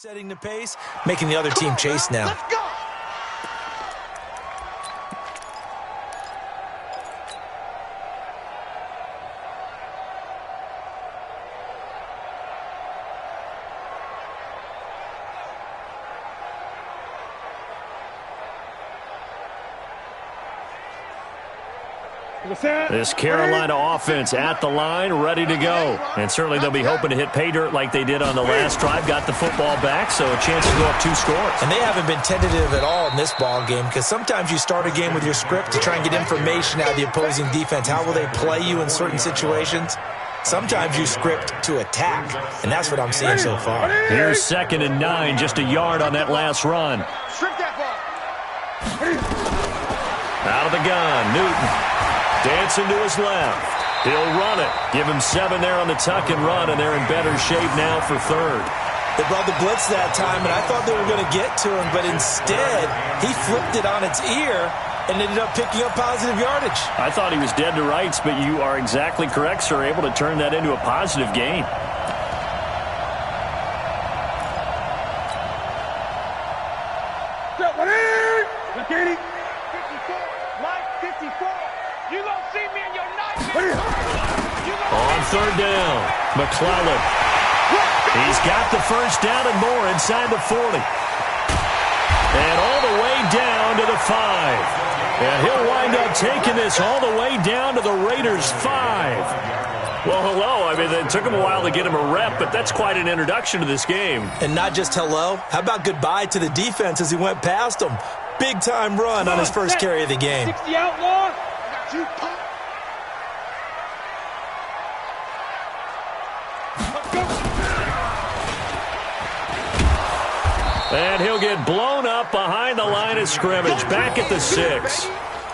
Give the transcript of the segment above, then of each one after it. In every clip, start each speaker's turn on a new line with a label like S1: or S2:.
S1: Setting the pace, making the other team chase now.
S2: Let's go.
S3: This Carolina offense at the line, ready to go. And certainly they'll be hoping to hit pay dirt like they did on the last drive. Got the football back, so a chance to go up 2 scores.
S1: And they haven't been tentative at all in this ball game, because sometimes you start a game with your script to try and get information out of the opposing defense. How will they play you in certain situations? Sometimes you script to attack, and that's what I'm seeing so far.
S3: Here's 2nd and 9, just a yard on that last run.
S2: Strip that ball.
S3: Out of the gun, Newton. Dancing to his left. He'll run it. Give him 7 there on the tuck and run, and they're in better shape now for 3rd.
S1: They brought the blitz that time, and I thought they were going to get to him, but instead, he flipped it on its ear and ended up picking up positive yardage.
S3: I thought he was dead to rights, but you are exactly correct, sir. Able to turn that into a positive gain. On 3rd down, McClellan. He's got the first down and more inside the 40. And all the way down to the 5. And he'll wind up taking this all the way down to the Raiders' 5. Well, hello. I mean, it took him a while to get him a rep, but that's quite an introduction to this game.
S1: And not just hello. How about goodbye to the defense as he went past him? Big-time run on his first carry of the game.
S2: 60 outlaw.
S3: And he'll get blown up behind the line of scrimmage, back at the 6.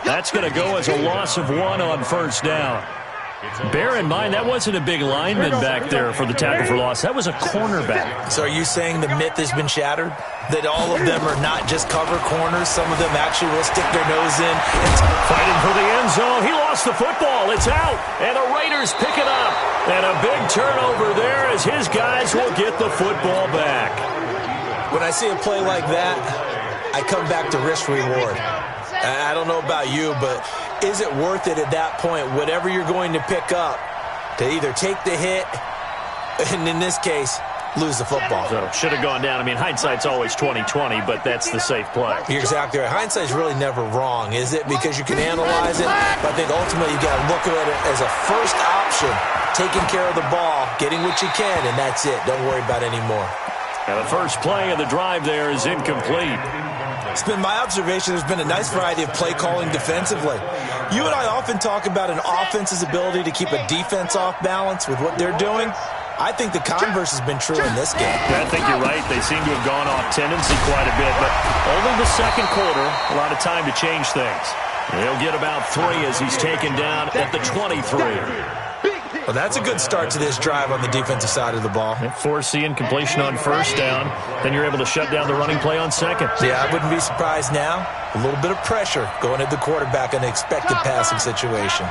S3: That's going to go as a loss of 1 on 1st down. Bear in mind, that wasn't a big lineman back there for the tackle for loss. That was a cornerback.
S1: So are you saying the myth has been shattered? That all of them are not just cover corners? Some of them actually will stick their nose in.
S3: Fighting for the end zone. He lost the football. It's out. And the Raiders pick it up. And a big turnover there as his guys will get the football back.
S1: When I see a play like that, I come back to risk-reward. I don't know about you, but is it worth it at that point, whatever you're going to pick up, to either take the hit, and in this case, lose the football?
S3: So should have gone down. I mean, hindsight's always 20/20, but that's the safe play.
S1: You're exactly right. Hindsight's really never wrong, is it? Because you can analyze it, but I think ultimately you got to look at it as a first option, taking care of the ball, getting what you can, and that's it. Don't worry about any more.
S3: And the first play of the drive there is incomplete.
S1: It's been my observation there's been a nice variety of play calling defensively. You and I often talk about an offense's ability to keep a defense off balance with what they're doing. I think the converse has been true in this game.
S3: Yeah, I think you're right. They seem to have gone off tendency quite a bit, but only the 2nd quarter, a lot of time to change things. He'll get about 3 as he's taken down at the 23.
S1: Well, that's a good start to this drive on the defensive side of the ball.
S3: Forcing completion on 1st down. Then you're able to shut down the running play on 2nd.
S1: Yeah, I wouldn't be surprised now. A little bit of pressure going at the quarterback in an expected passing situation.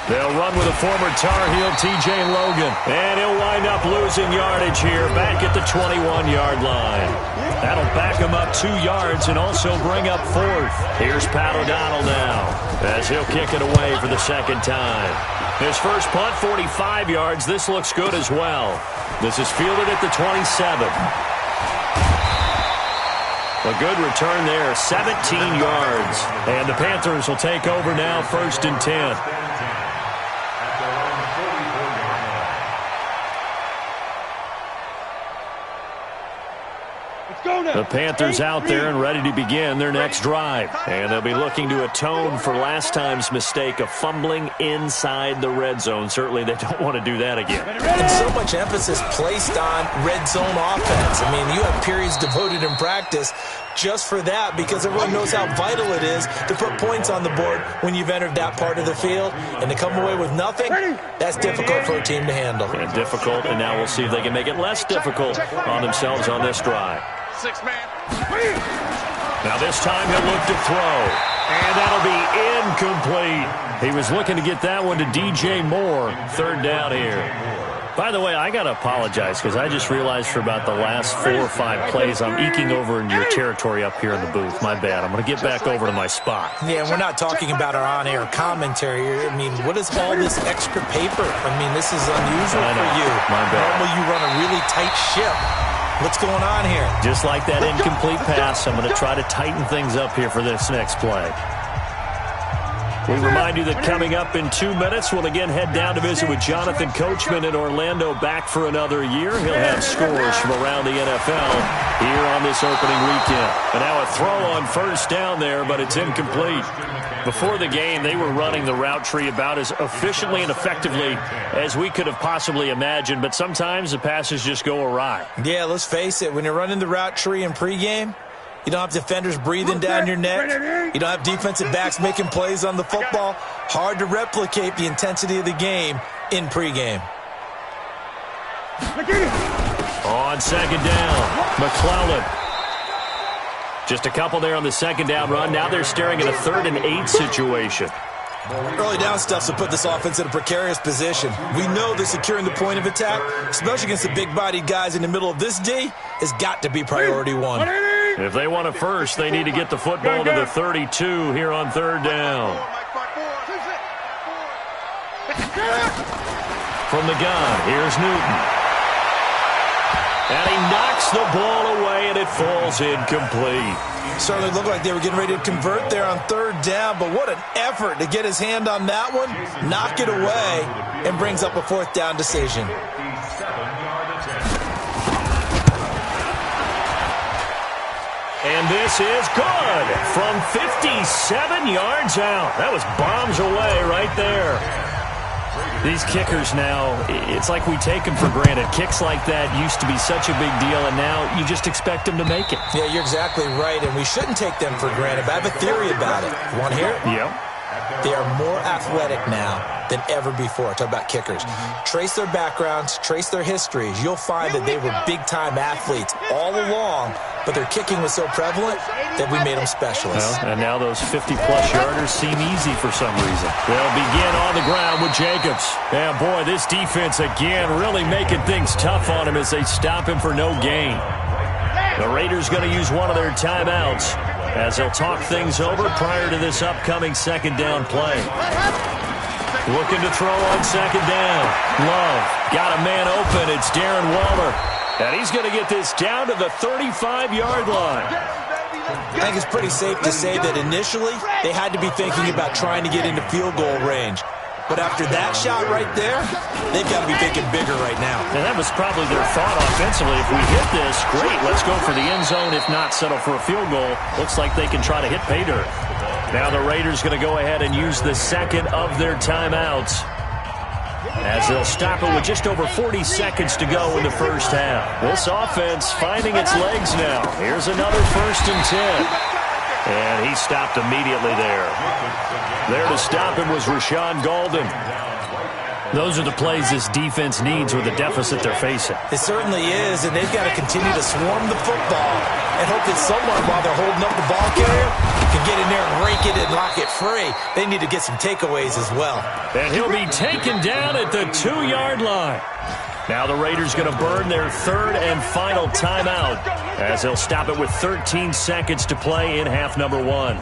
S3: They'll run with a former Tar Heel, T.J. Logan. And he'll wind up losing yardage here back at the 21-yard line. That'll back him up 2 yards and also bring up 4th. Here's Pat O'Donnell now as he'll kick it away for the 2nd time. His first punt, 45 yards. This looks good as well. This is fielded at the 27. A good return there, 17 yards. And the Panthers will take over now, 1st and 10. The Panthers out there and ready to begin their next drive. And they'll be looking to atone for last time's mistake of fumbling inside the red zone. Certainly they don't want to do that again.
S1: And so much emphasis placed on red zone offense. I mean, you have periods devoted in practice just for that because everyone knows how vital it is to put points on the board when you've entered that part of the field. And to come away with nothing, that's difficult for a team to handle.
S3: And difficult, and now we'll see if they can make it less difficult on themselves on this drive.
S2: 6-man.
S3: Now this time he'll look to throw. And that'll be incomplete. He was looking to get that one to DJ Moore. Third down here. By the way, I got to apologize because I just realized for about the last 4 or 5 plays I'm eking over in your territory up here in the booth. My bad. I'm going to get back over to my spot.
S1: Yeah, we're not talking about our on-air commentary. I mean, what is all this extra paper? I mean, this is unusual for you.
S3: My bad.
S1: Normally you run a really tight ship. What's going on here?
S3: Just like that incomplete pass, I'm going to try to tighten things up here for this next play. We remind you that coming up in 2 minutes, we'll again head down to visit with Jonathan Coachman in Orlando, back for another year. He'll have scores from around the NFL here on this opening weekend. And now a throw on first down there, but it's incomplete. Before the game, they were running the route tree about as efficiently and effectively as we could have possibly imagined, but sometimes the passes just go awry.
S1: Yeah, let's face it. When you're running the route tree in pregame, you don't have defenders breathing down your neck. You don't have defensive backs making plays on the football. Hard to replicate the intensity of the game in pregame.
S3: On second down, McClellan. Just a couple there on the second down run. Now they're staring at a 3rd and 8 situation.
S1: Early down stuff to put this offense in a precarious position. We know that securing the point of attack, especially against the big-bodied guys in the middle of this D, has got to be priority one.
S3: If they want it first, they need to get the football to the 32 here on third down. From the gun, here's Newton. And he knocks the ball away, and it falls incomplete.
S1: Certainly looked like they were getting ready to convert there on third down, but what an effort to get his hand on that one, knock it away, and brings up a 4th down decision.
S3: And this is good from 57 yards out. That was bombs away right there. These kickers now, it's like we take them for granted. Kicks like that used to be such a big deal, and now you just expect them to make it.
S1: Yeah, you're exactly right, and we shouldn't take them for granted, but I have a theory about it. You want to hear it?
S3: Yep.
S1: They are more athletic now than ever before. Talk about kickers. Trace their backgrounds, trace their histories. You'll find that they were big-time athletes all along, but their kicking was so prevalent that we made them specialists.
S3: Well, and now those 50-plus yarders seem easy for some reason. They'll begin on the ground with Jacobs. And, boy, this defense, again, really making things tough on him as they stop him for no gain. The Raiders going to use one of their timeouts as they'll talk things over prior to this upcoming second down play. Looking to throw on second down. Love got a man open. It's Darren Waller. And he's going to get this down to the 35-yard line.
S1: I think it's pretty safe to say that initially they had to be thinking about trying to get into field goal range. But after that shot right there, they've got to be thinking bigger right now.
S3: And that was probably their thought offensively. If we hit this, great, let's go for the end zone. If not, settle for a field goal. Looks like they can try to hit pay dirt. Now the Raiders going to go ahead and use the second of their timeouts as they'll stop it with just over 40 seconds to go in the first half. This offense finding its legs now. Here's another 1st and 10. And he stopped immediately there. There to stop him was Rashawn Golden. Those are the plays this defense needs with the deficit they're facing.
S1: It certainly is, and they've got to continue to swarm the football and hope that someone, while they're holding up the ball carrier, can get in there and rake it and lock it free. They need to get some takeaways as well.
S3: And he'll be taken down at the 2-yard line. Now the Raiders going to burn their 3rd and final timeout as they'll stop it with 13 seconds to play in half number 1.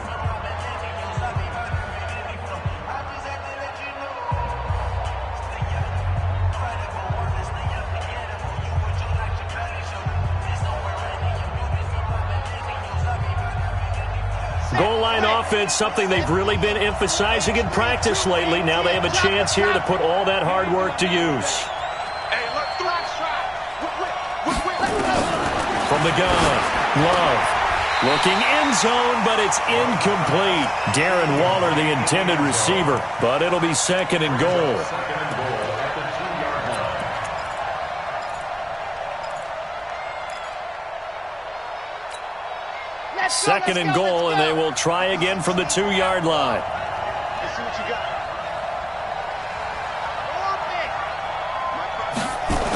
S3: Goal line offense, something they've really been emphasizing in practice lately. Now they have a chance here to put all that hard work to use. From the gun, Love looking end zone, but it's incomplete. Darren Waller, the intended receiver, but it'll be 2nd and goal. Second and goal, and they will try again from the 2-yard line.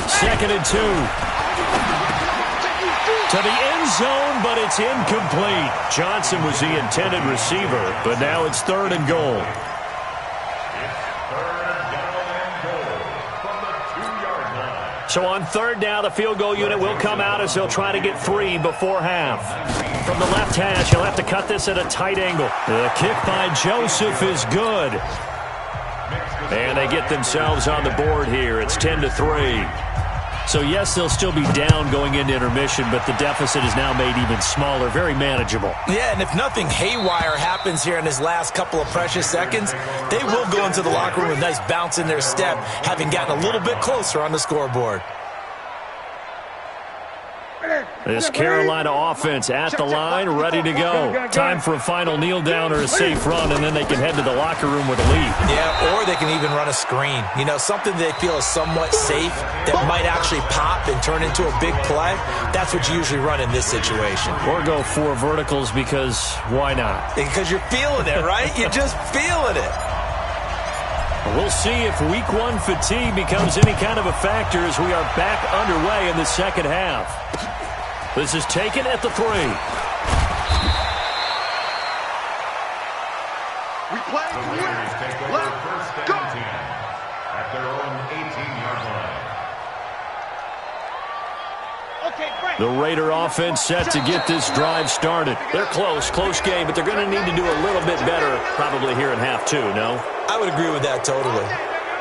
S3: Second and 2. To the end zone, but it's incomplete. Johnson was the intended receiver, but now it's 3rd and goal. So on 3rd down, the field goal unit will come out as they'll try to get 3 before half. From the left hash, he'll have to cut this at a tight angle. The kick by Joseph is good. And they get themselves on the board here. It's 10-3. So, yes, they'll still be down going into intermission, but the deficit is now made even smaller, very manageable.
S1: Yeah, and if nothing haywire happens here in his last couple of precious seconds, they will go into the locker room with a nice bounce in their step, having gotten a little bit closer on the scoreboard.
S3: This Carolina offense at the line, ready to go. Time for a final kneel down or a safe run, and then they can head to the locker room with a lead.
S1: Yeah, or they can even run a screen. You know, something they feel is somewhat safe that might actually pop and turn into a big play. That's what you usually run in this situation.
S3: Or go 4 verticals because why not?
S1: Because you're feeling it, right? You're just feeling it.
S3: We'll see if week 1 fatigue becomes any kind of a factor as we are back underway in the second half. This is taken at the 3.
S2: We play to win. Let's go.
S4: At their own 18-yard line.
S2: Okay, break.
S3: The Raider offense set to get this drive started. They're close game, but they're going to need to do a little bit better probably here in half 2, no?
S1: I would agree with that totally.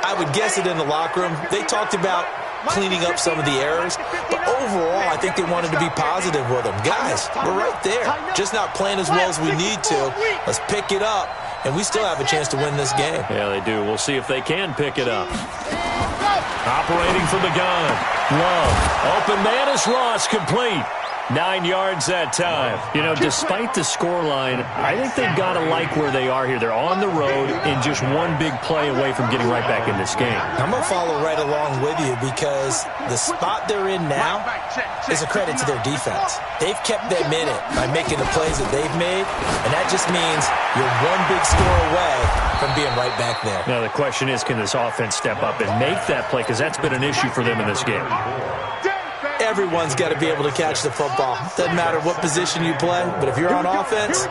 S1: I would guess it in the locker room. They talked about cleaning up some of the errors, but overall, I think they wanted to be positive with them. Guys, we're right there. Just not playing as well as we need to. Let's pick it up, and we still have a chance to win this game.
S3: Yeah, they do. We'll see if they can pick it up. Operating from the gun. Love. Open man is lost. Complete. 9 yards that time. You know, despite the scoreline, I think they've got to like where they are here. They're on the road and just one big play away from getting right back in this game.
S1: I'm going to follow right along with you because the spot they're in now is a credit to their defense. They've kept them in it by making the plays that they've made, and that just means you're one big score away from being right back there.
S3: Now, the question is, can this offense step up and make that play? Because that's been an issue for them in this game.
S1: Everyone's got to be able to catch the football. Doesn't matter what position you play, but if you're on offense,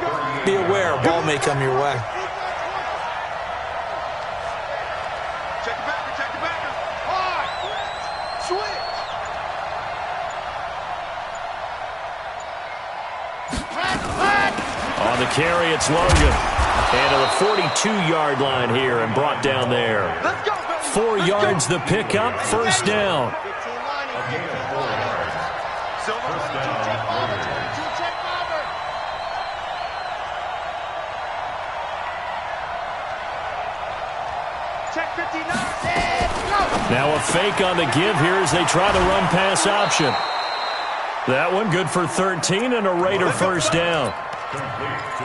S1: be aware a ball may come your way.
S2: Check the back. Hard. Switch.
S3: On the carry, it's Logan. And to the 42-yard line here and brought down there.
S2: Let's go.
S3: 4 yards the pickup, 1st down. Now a fake on the give here as they try to run pass option. That one good for 13 and a Raider 1st down.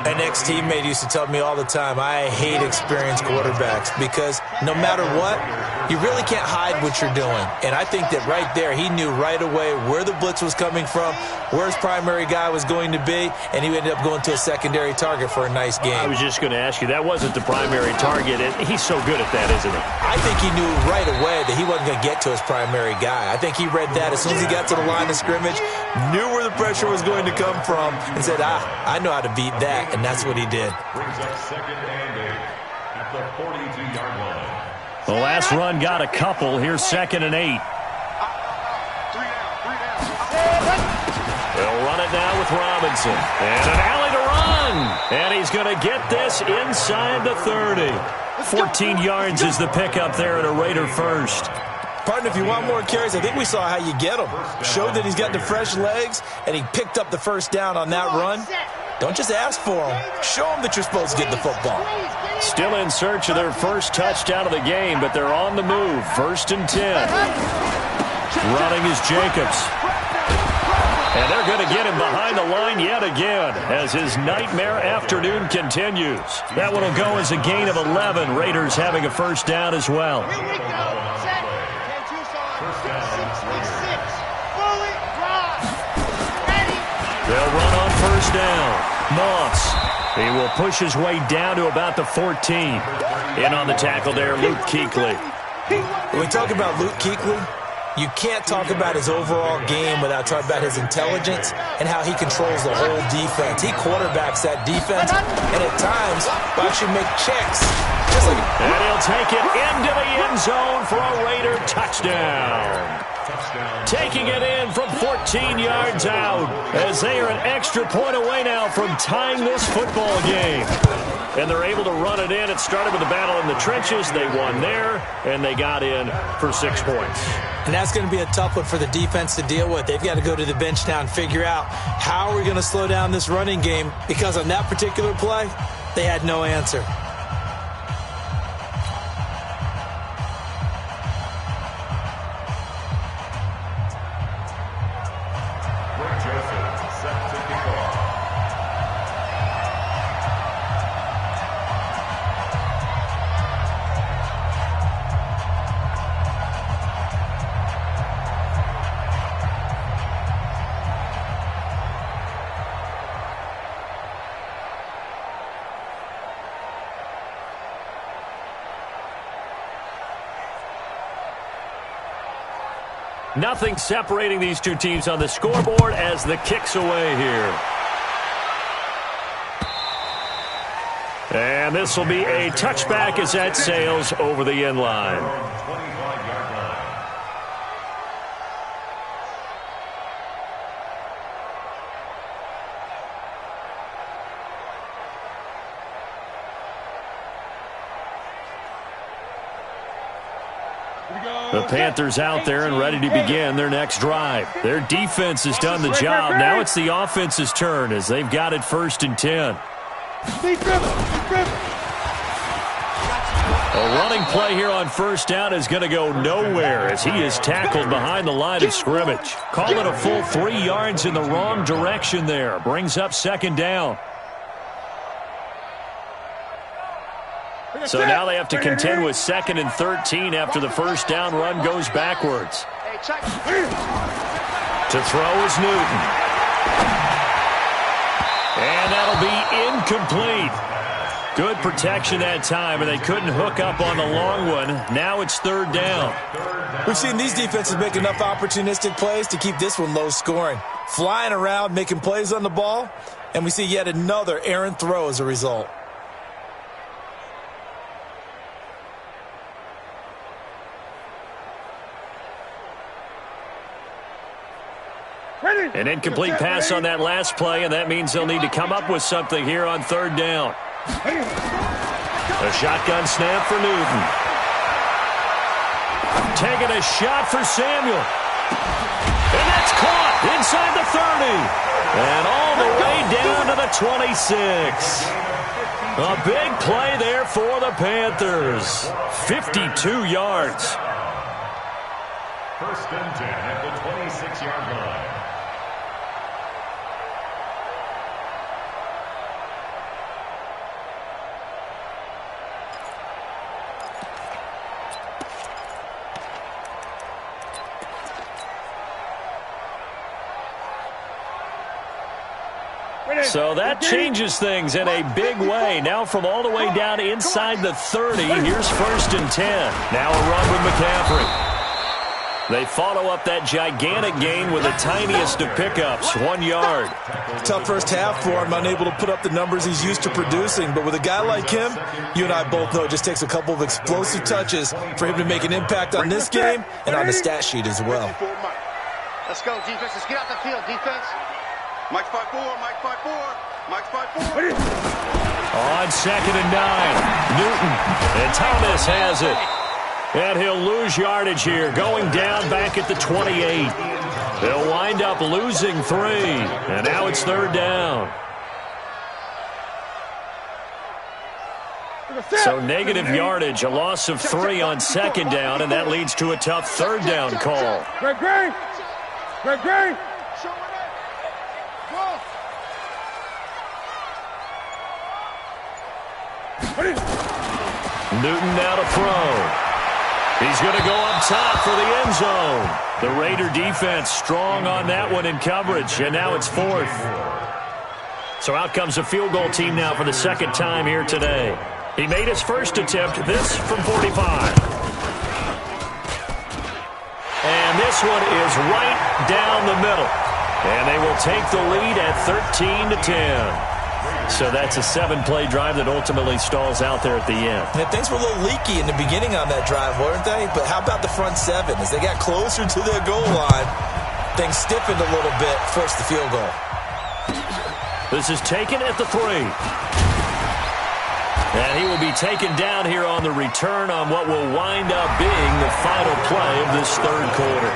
S1: An ex-teammate used to tell me all the time, I hate experienced quarterbacks because no matter what, you really can't hide what you're doing. And I think that right there, he knew right away where the blitz was coming from, where his primary guy was going to be, and he ended up going to a secondary target for a nice game.
S3: I was just going to ask you, that wasn't the primary target. He's so good at that, isn't he?
S1: I think he knew right away that he wasn't going to get to his primary guy. I think he read that as soon as he got to the line of scrimmage, knew where the pressure was going to come from, and said, I know how to beat that, and that's what he did.
S4: Brings up 2nd and 8 at the 42-yard line.
S3: The last run got a couple. Here's 2nd and 8.
S2: 3 down.
S3: They'll run it now with Robinson. And an alley to run. And he's going to get this inside the 30. 14 yards is the pickup there at a Raider 1st.
S1: Partner, if you want more carries, I think we saw how you get them. Showed that he's got the fresh legs, and he picked up the 1st down on that run. Don't just ask for them. Show them that you're supposed to get the football.
S3: Still in search of their first touchdown of the game, but they're on the move. 1st and 10. Running is Jacobs. And they're going to get him behind the line yet again as his nightmare afternoon continues. That one will go as a gain of 11. Raiders having a 1st down as well. They'll run on 1st down. Moss. He will push his way down to about the 14. In on the tackle there, Luke Kuechly.
S1: When we talk about Luke Kuechly, You can't talk about his overall game without talking about his intelligence and how he controls the whole defense. He quarterbacks that defense, and at times will actually make checks.
S3: And he'll take it into the end zone for a Raider touchdown. Taking it in from 14 yards out as they are an extra point away now from tying this football game. And they're able to run it in. It started with a battle in the trenches. They won there, and they got in for 6 points.
S1: And that's going to be a tough one for the defense to deal with. They've got to go to the bench now and figure out how are we going to slow down this running game, because on that particular play, they had no answer.
S3: Nothing separating these two teams on the scoreboard as the kick's away here. And this will be a touchback as that sails over the end line. The Panthers out there and ready to begin their next drive. Their defense has done the job. Now it's the offense's turn as they've got it 1st and 10. A running play here on 1st down is going to go nowhere as he is tackled behind the line of scrimmage. Call it a full 3 yards in the wrong direction there. Brings up 2nd down. So now they have to contend with 2nd and 13 after the 1st down run goes backwards. To throw is Newton. And that'll be incomplete. Good protection that time, and they couldn't hook up on the long one. Now it's 3rd down.
S1: We've seen these defenses make enough opportunistic plays to keep this one low scoring. Flying around, making plays on the ball, and we see yet another errant throw as a result.
S3: An incomplete pass on that last play, and that means they'll need to come up with something here on 3rd down. A shotgun snap for Newton. Taking a shot for Samuel. And that's caught inside the 30. And all the way down to the 26. A big play there for the Panthers. 52 yards.
S4: 1st and 10 at the 26-yard line.
S3: So that changes things in a big way. Now from all the way down inside the 30, here's 1st and 10. Now a run with McCaffrey. They follow up that gigantic gain with the tiniest of pickups, 1 yard.
S1: Tough first half for him, unable to put up the numbers he's used to producing. But with a guy like him, you and I both know it just takes a couple of explosive touches for him to make an impact on this game and on the stat sheet as well.
S2: Let's go, defense. Let's get out the field, defense. Mike 5-4, Mike 5-4, Mike 5-4.
S3: On 2nd and 9, Newton, and Thomas has it. And he'll lose yardage here, going down back at the 28. They'll wind up losing 3, and now it's 3rd down. So negative yardage, a loss of 3 on 2nd down, and that leads to a tough 3rd down call.
S2: Greg.
S3: Newton now to throw. He's going to go up top for the end zone. The Raider defense strong on that one in coverage, and now it's 4th. So out comes a field goal team now for the 2nd time here today. He made his first attempt, this from 45. And this this one is right down the middle. And they will take the lead at 13-10. So that's a 7-play drive that ultimately stalls out there at the end.
S1: And things were a little leaky in the beginning on that drive, weren't they? But how about the front seven? As they got closer to the goal line, things stiffened a little bit, forced the field goal.
S3: This is taken at the 3. And he will be taken down here on the return on what will wind up being the final play of this third quarter.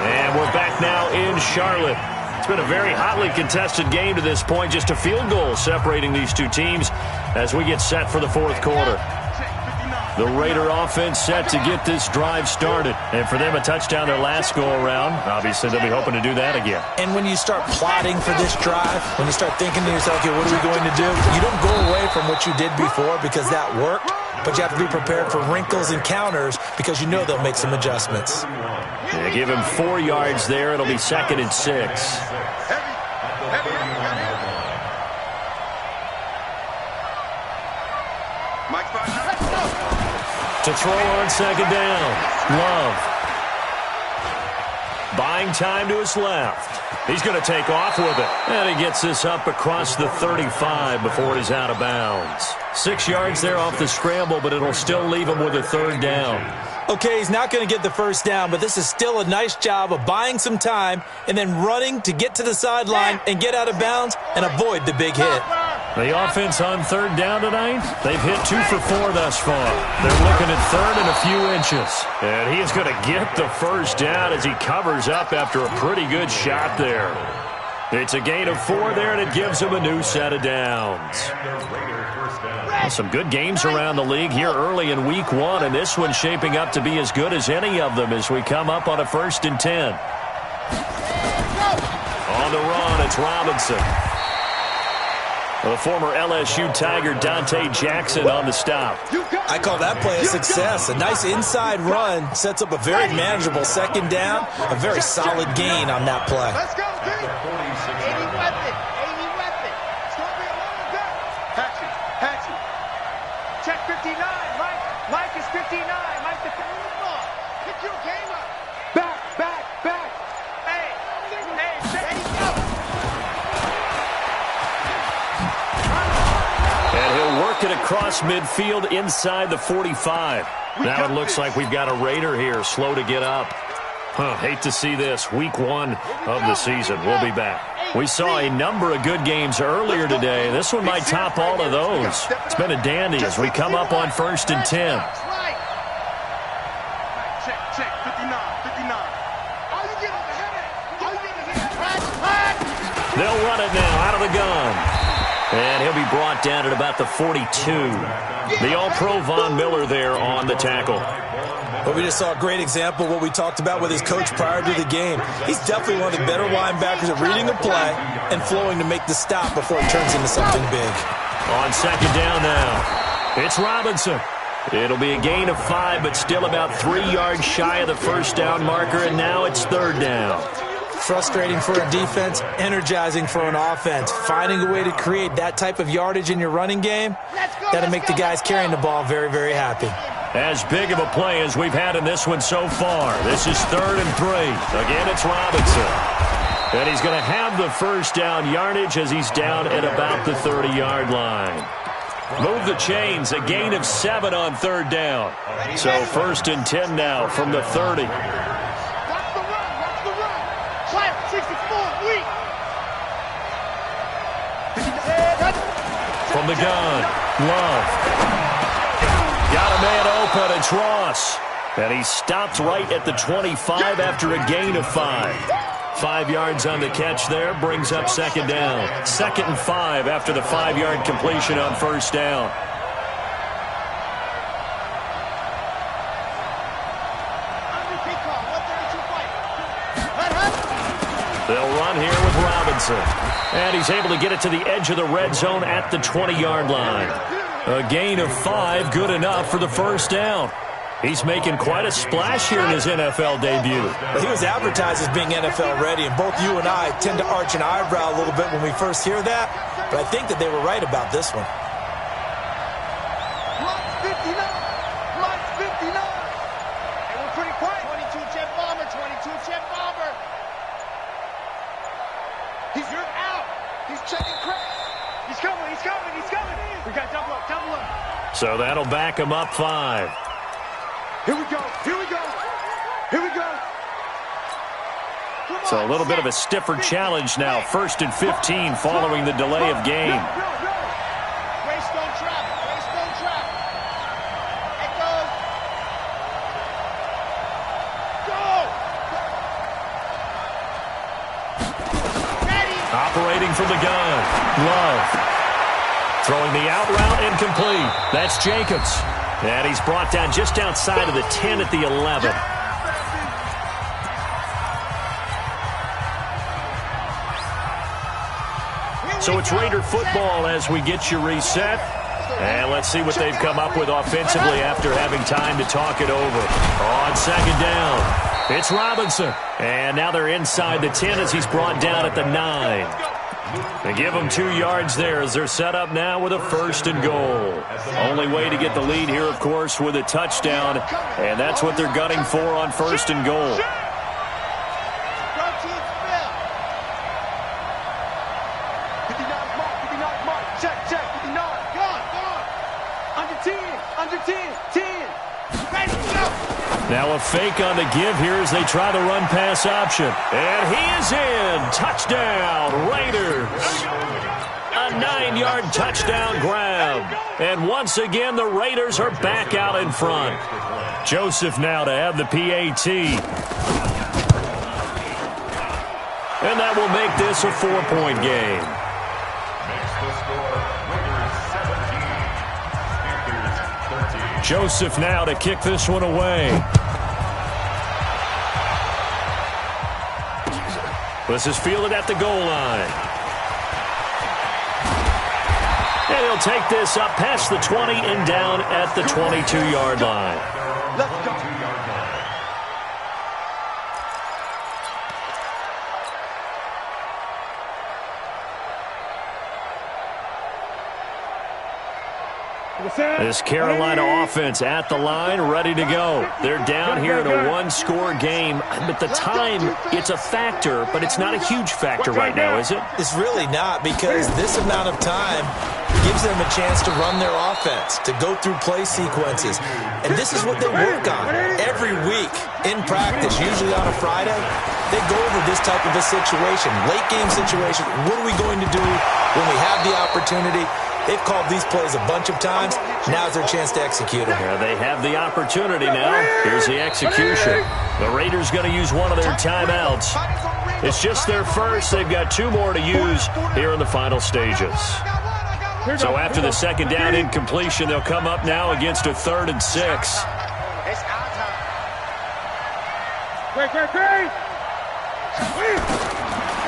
S3: And we're back now in Charlotte. It's been a very hotly contested game to this point. Just a field goal separating these two teams as we get set for the fourth quarter. The Raider offense set to get this drive started. And for them, a touchdown their last go-around. Obviously, they'll be hoping to do that again.
S1: And when you start plotting for this drive, when you start thinking to yourself, okay, what are we going to do? You don't go away from what you did before because that worked. But you have to be prepared for wrinkles and counters because you know they'll make some adjustments.
S3: Yeah, give him 4 yards there. It'll be 2nd and 6. To throw on 2nd down. Love. Buying time to his left. He's going to take off with it. And he gets this up across the 35 before he's out of bounds. 6 yards there off the scramble, but it'll still leave him with a 3rd down.
S1: Okay, he's not going to get the first down, but this is still a nice job of buying some time and then running to get to the sideline and get out of bounds and avoid the big hit.
S3: The offense on 3rd down tonight, they've hit 2 for 4 thus far. They're looking at 3rd and a few inches. And he is going to get the first down as he covers up after a pretty good shot there. It's a gain of 4 there, and it gives him a new set of downs. Well, some good games around the league here early in week 1, and this one's shaping up to be as good as any of them as we come up on a 1st and 10. On the run, it's Robinson. The former LSU Tiger Dante Jackson on the stop.
S1: I call that play a success. A nice inside run sets up a very manageable 2nd down. A very solid gain on that play.
S2: Let's go, dude. 80 weapon. 80 weapon. It's going to be a long day. Hatchet. Check 59. Mike is 59. Mike the ball. Pick your game up. Back. Hey, ready, go.
S3: And he'll work it across midfield inside the 45. Now it looks like we've got a Raider here, slow to get up. Hate to see this. Week 1 of the season. We'll be back. We saw a number of good games earlier today. This one might top all of those. It's been a dandy as we come up on 1st and 10.
S2: Check, 59.
S3: They'll run it now out of the gun. And he'll be brought down at about the 42. The All-Pro Von Miller there on the tackle.
S1: But we just saw a great example of what we talked about with his coach prior to the game. He's definitely one of the better linebackers at reading a play and flowing to make the stop before it turns into something big.
S3: On 2nd down now, it's Robinson. It'll be a gain of 5, but still about 3 yards shy of the first down marker, and now it's 3rd down.
S1: Frustrating for a defense, energizing for an offense. Finding a way to create that type of yardage in your running game, that'll make the guys carrying the ball very, very happy.
S3: As big of a play as we've had in this one so far. This is 3rd and 3. Again, it's Robinson. And he's going to have the first down yardage as he's down at about the 30-yard line. Move the chains, a gain of 7 on 3rd down. So 1st and 10 now from the 30.
S2: Watch the run. Fire, 64, weak.
S3: From the gun, Love. Got a man open, it's Ross. And he stopped right at the 25 after a gain of 5. 5 yards on the catch there, brings up 2nd down. 2nd and 5 after the 5-yard completion on 1st down. They'll run here with Robinson. And he's able to get it to the edge of the red zone at the 20-yard line. A gain of 5, good enough for the first down. He's making quite a splash here in his NFL debut.
S1: Well, he was advertised as being NFL ready, and both you and I tend to arch an eyebrow a little bit when we first hear that, but I think that they were right about this one.
S2: Block's 59. Block's 59. And we're pretty quiet. 22 jet bomber, 22 jet bomber. He's checking crack. He's coming. He's coming. He's coming. We got double up. Double up.
S3: So that'll back him up 5.
S2: Here we go. Here we go. Here we go.
S3: So a little bit of a stiffer challenge now. 1st and 15 following the delay of game.
S2: Race don't travel. Race don't travel. It goes. Go. Ready.
S3: Operating from the gun. Love. Throwing the out route incomplete. That's Jacobs. And he's brought down just outside of the 10 at the 11. So it's Raider football as we get you reset. And let's see what they've come up with offensively after having time to talk it over. On 2nd down, it's Robinson. And now they're inside the 10 as he's brought down at the 9. They give them 2 yards there as they're set up now with a 1st and goal. Only way to get the lead here, of course, with a touchdown. And that's what they're gunning for on 1st and goal. Now a fake on the give here as they try the run-pass option. And he is in. Touchdown, Raiders. A 9-yard touchdown grab. And once again, the Raiders are back out in front. Joseph now to have the PAT. And that will make this a 4-point game. Joseph now to kick this one away. This is fielded at the goal line. And he'll take this up past the 20 and down at the 22-yard line.
S2: Let's go.
S3: This Carolina offense at the line, ready to go. They're down here in a 1-score game. But the time, it's a factor, but it's not a huge factor right now, is it?
S1: It's really not, because this amount of time gives them a chance to run their offense, to go through play sequences. And this is what they work on every week in practice, usually on a Friday. They go over this type of a situation, late game situation. What are we going to do when we have the opportunity? They've called these plays a bunch of times. Now's their chance to execute them.
S3: Yeah, they have the opportunity now. Here's the execution. The Raiders going to use one of their timeouts. It's just their first. They've got 2 more to use here in the final stages. So after the 2nd down incompletion, they'll come up now against a 3rd and 6.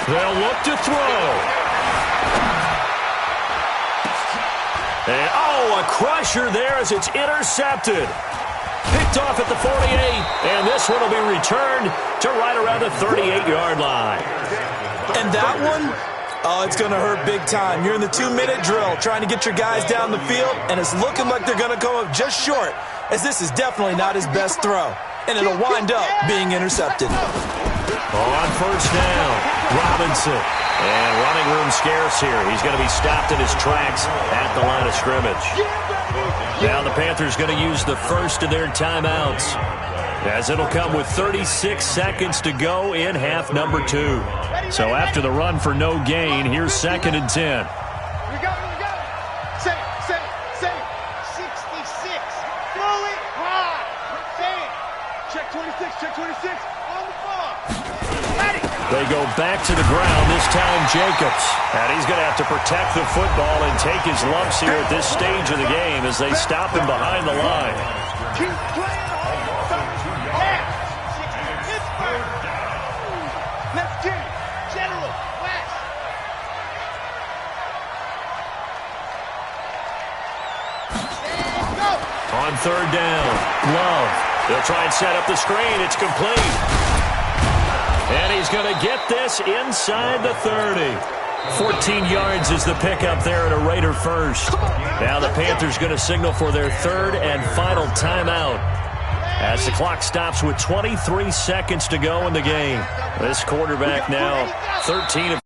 S3: They'll look to throw. And, a crusher there as it's intercepted. Picked off at the 48, and this one will be returned to right around the 38-yard line.
S1: And that one, it's going to hurt big time. You're in the 2-minute drill trying to get your guys down the field, and it's looking like they're going to come up just short, as this is definitely not his best throw. And it'll wind up being intercepted.
S3: On 1st down, Robinson. And running room scarce here. He's going to be stopped in his tracks at the line of scrimmage. Now the Panthers going to use the first of their timeouts, as it'll come with 36 seconds to go in half number 2. So after the run for no gain, here's 2nd and 10.
S2: We go. Say it. 66. Throw it high. Say it. Check 26. On the ball.
S3: They go back to the ground, this time Jacobs. And he's going to have to protect the football and take his lumps here at this stage of the game as they stop him behind the line.
S2: Keep playing Pittsburgh. Let's get it. General West. Go.
S3: On 3rd down, Love. They'll try and set up the screen. It's complete. And he's going to get this inside the 30. 14 yards is the pickup there at a Raider first. Now the Panthers going to signal for their 3rd and final timeout as the clock stops with 23 seconds to go in the game. This quarterback now 13 of